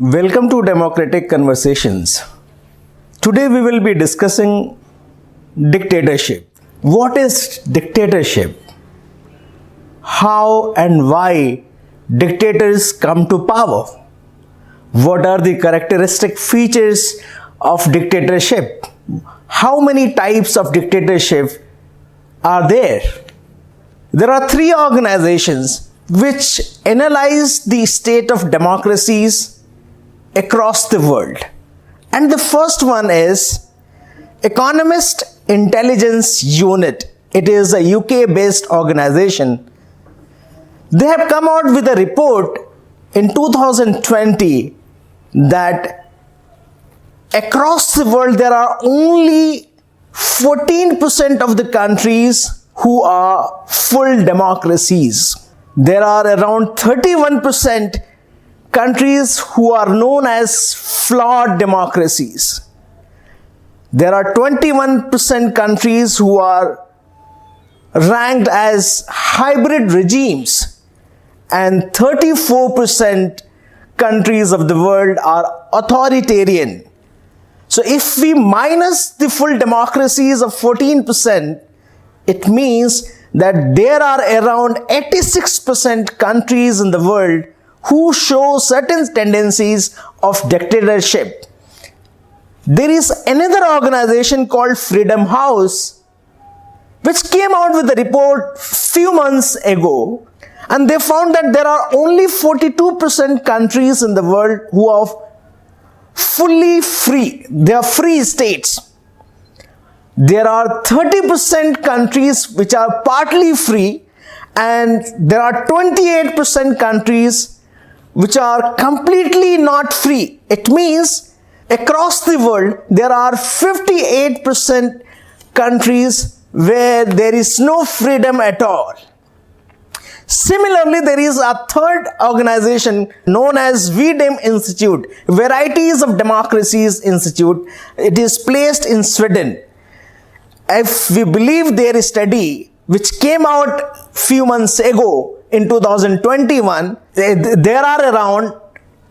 Welcome to Democratic Conversations. Today we will be discussing dictatorship. What is dictatorship? How and why dictators come to power? What are the characteristic features of dictatorship? How many types of dictatorship are there? There are three organizations which analyze the state of democracies across the world. And the first one is Economist Intelligence Unit. It is a UK-based organization. They have come out with a report in 2020 that across the world there are only 14% of the countries who are full democracies. There are around 31% countries who are known as flawed democracies. There are 21% countries who are ranked as hybrid regimes, and 34% countries of the world are authoritarian. So if we minus the full democracies of 14%, it means that there are around 86% countries in the world who show certain tendencies of dictatorship. There is another organization called Freedom House which came out with a report few months ago, and they found that there are only 42% countries in the world who are fully free. They are free states. There are 30% countries which are partly free, and there are 28% countries which are completely not free. It means across the world there are 58% countries where there is no freedom at all. Similarly, there is a third organization known as VDEM Institute, Varieties of Democracies Institute. It is placed in Sweden. If we believe their study, which came out few months ago in 2021, there are around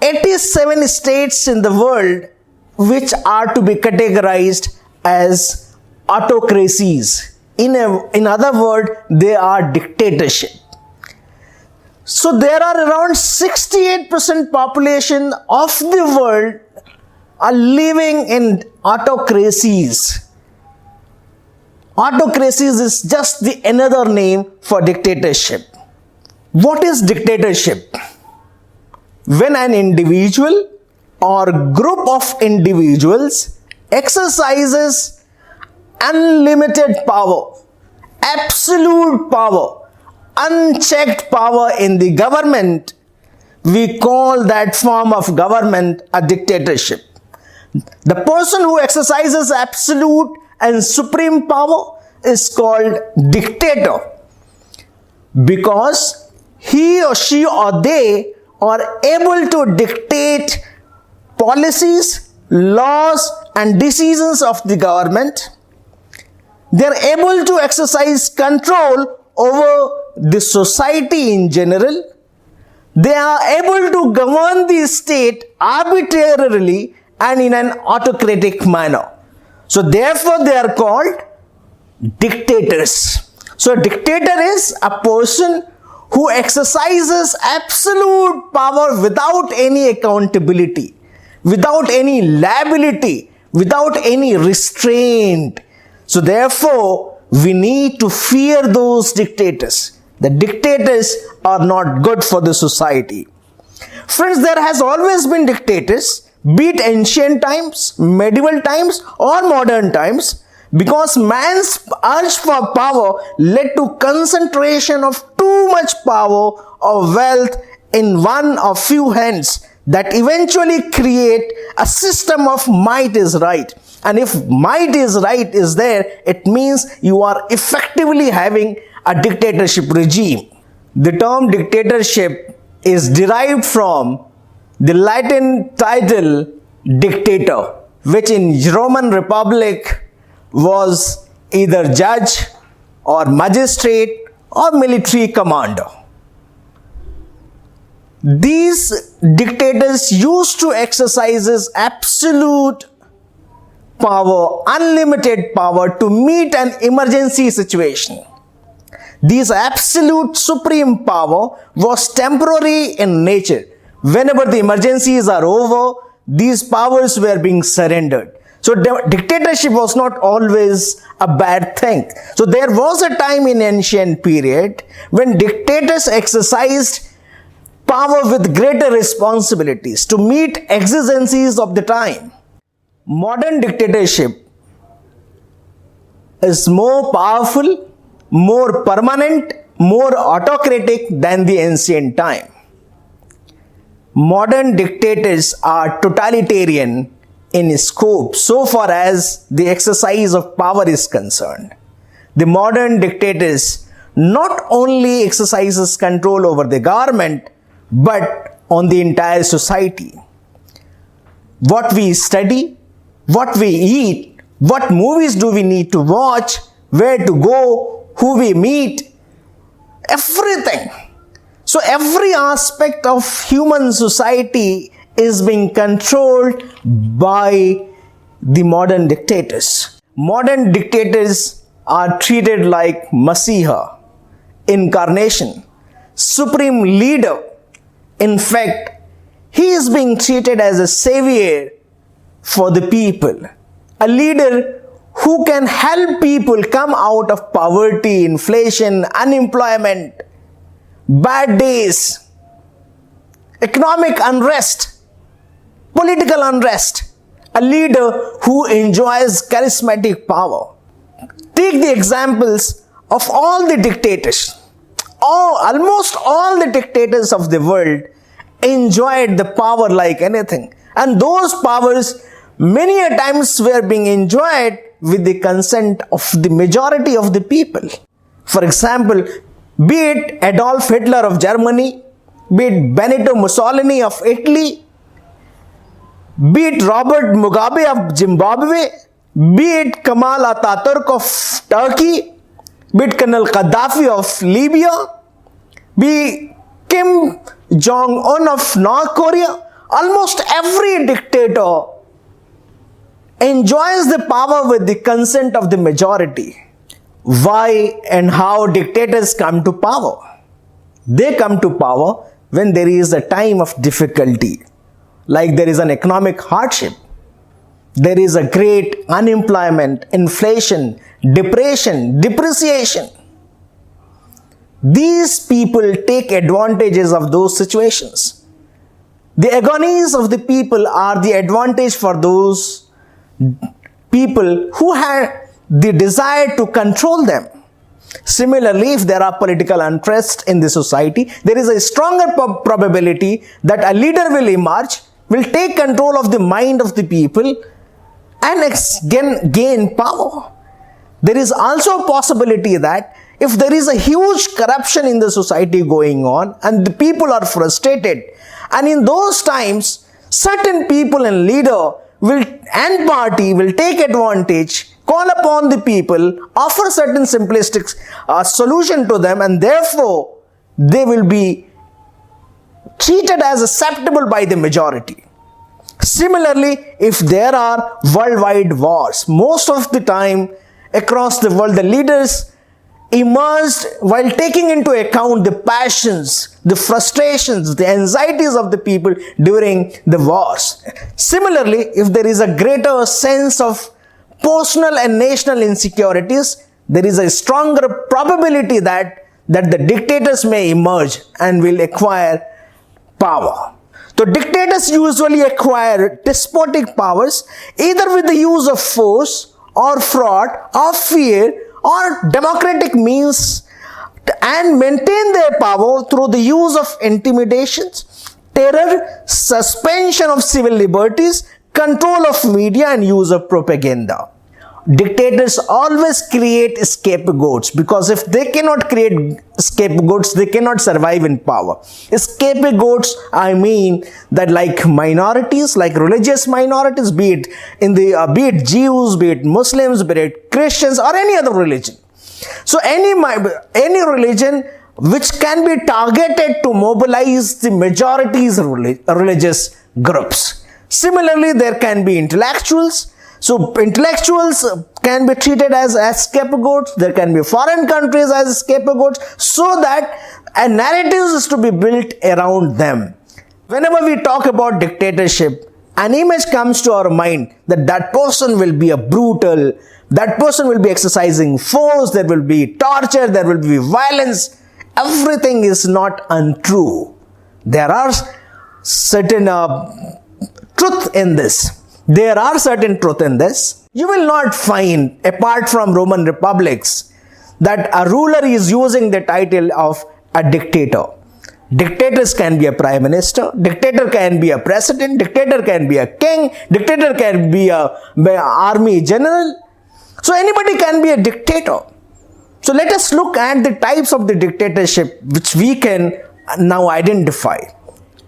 87 states in the world which are to be categorized as autocracies. In other words, they are dictatorship. So there are around 68% population of the world are living in autocracies. Autocracies is just the another name for dictatorship. What is dictatorship? When an individual or group of individuals exercises unlimited power, absolute power, unchecked power in the government, we call that form of government a dictatorship. The person who exercises absolute and supreme power is called dictator, because he or she or they are able to dictate policies, laws and decisions of the government. They are able to exercise control over the society in general. They are able to govern the state arbitrarily and in an autocratic manner. So therefore they are called dictators. So a dictator is a person who exercises absolute power without any accountability, without any liability, without any restraint. So therefore we need to fear those dictators. The dictators are not good for the society. Friends, there has always been dictators, be it ancient times, medieval times or modern times, because man's urge for power led to concentration of too much power or wealth in one or few hands that eventually create a system of might is right. And if might is right is there, it means you are effectively having a dictatorship regime. The term dictatorship is derived from the Latin title dictator, which in Roman Republic was either judge or magistrate or military commander. These dictators used to exercise absolute power, unlimited power to meet an emergency situation. This absolute supreme power was temporary in nature. Whenever the emergencies are over, these powers were being surrendered. So dictatorship was not always a bad thing. So there was a time in ancient period when dictators exercised power with greater responsibilities to meet exigencies of the time. Modern dictatorship is more powerful, more permanent, more autocratic than the ancient time. Modern dictators are totalitarian in scope so far as the exercise of power is concerned. The modern dictators not only exercises control over the government but on the entire society. What we study, what we eat, what movies do we need to watch, where to go, who we meet, everything. So every aspect of human society is being controlled by the modern dictators. Modern dictators are treated like Masiha, incarnation, supreme leader. In fact, he is being treated as a savior for the people, a leader who can help people come out of poverty, inflation, unemployment, bad days, economic unrest, political unrest, a leader who enjoys charismatic power. Take the examples of all the dictators. Almost all the dictators of the world enjoyed the power like anything. And those powers many a times were being enjoyed with the consent of the majority of the people. For example, be it Adolf Hitler of Germany, be it Benito Mussolini of Italy, be it Robert Mugabe of Zimbabwe, be it Kemal Atatürk of Turkey, be it Colonel Gaddafi of Libya, be Kim Jong-un of North Korea. Almost every dictator enjoys the power with the consent of the majority. Why and how dictators come to power? They come to power when there is a time of difficulty, like there is an economic hardship, there is a great unemployment, inflation, depression, depreciation. These people take advantages of those situations. The agonies of the people are the advantage for those people who have the desire to control them. Similarly, if there are political unrest in the society, there is a stronger probability that a leader will emerge, will take control of the mind of the people and gain power. There is also a possibility that if there is a huge corruption in the society going on and the people are frustrated, and in those times certain people and leader and party will take advantage, call upon the people, offer certain simplistic solution to them, and therefore they will be treated as acceptable by the majority. Similarly, if there are worldwide wars, most of the time across the world, the leaders emerged while taking into account the passions, the frustrations, the anxieties of the people during the wars. Similarly, if there is a greater sense of personal and national insecurities, there is a stronger probability that the dictators may emerge and will acquire power. So dictators usually acquire despotic powers either with the use of force or fraud or fear or democratic means, and maintain their power through the use of intimidations, terror, suspension of civil liberties, control of media and use of propaganda. Dictators always create scapegoats, because if they cannot create scapegoats, they cannot survive in power. Scapegoats, I mean that like minorities, like religious minorities, be it Jews, be it Muslims, be it Christians or any other religion. So any religion which can be targeted to mobilize the majority's religious groups. Similarly, there can be intellectuals. So intellectuals can be treated as scapegoats. There can be foreign countries as scapegoats, so that a narrative is to be built around them. Whenever we talk about dictatorship, an image comes to our mind that that person will be a brutal, that person will be exercising force, there will be torture, there will be violence. Everything is not untrue. There are certain truth in this. There are certain truth in this. You will not find, apart from Roman republics, that a ruler is using the title of a dictator. Dictators can be a prime minister, dictator can be a president, dictator can be a king, dictator can be a army general. So anybody can be a dictator. So let us look at the types of the dictatorship which we can now identify.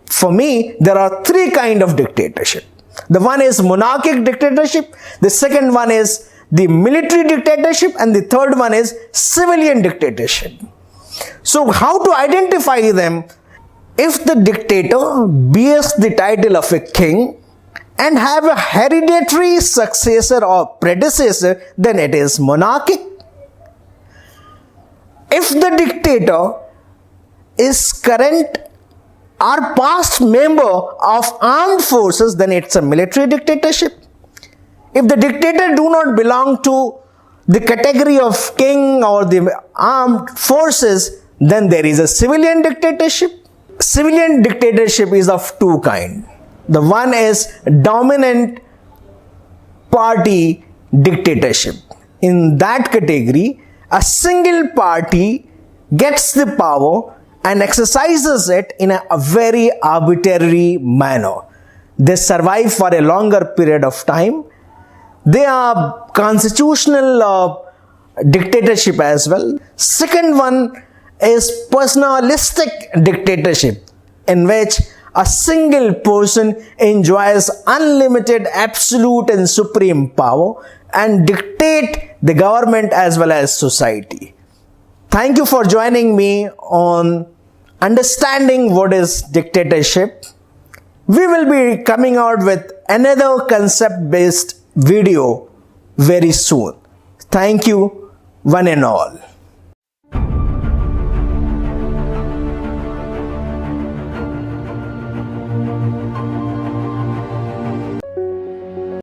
For me, there are three kinds of dictatorship. The one is monarchic dictatorship, the second one is the military dictatorship, and the third one is civilian dictatorship. So how to identify them? If the dictator bears the title of a king and have a hereditary successor or predecessor, then it is monarchic. If the dictator is current or past member of armed forces, then it's a military dictatorship. If the dictator do not belong to the category of king or the armed forces, then there is a civilian dictatorship. Civilian dictatorship is of two kinds. The one is dominant party dictatorship. In that category, a single party gets the power and exercises it in a very arbitrary manner. They survive for a longer period of time. They are constitutional dictatorship as well. Second one is personalistic dictatorship, in which a single person enjoys unlimited, absolute and supreme power and dictate the government as well as society. Thank you for joining me on understanding what is dictatorship. We will be coming out with another concept-based video very soon. Thank you, one and all.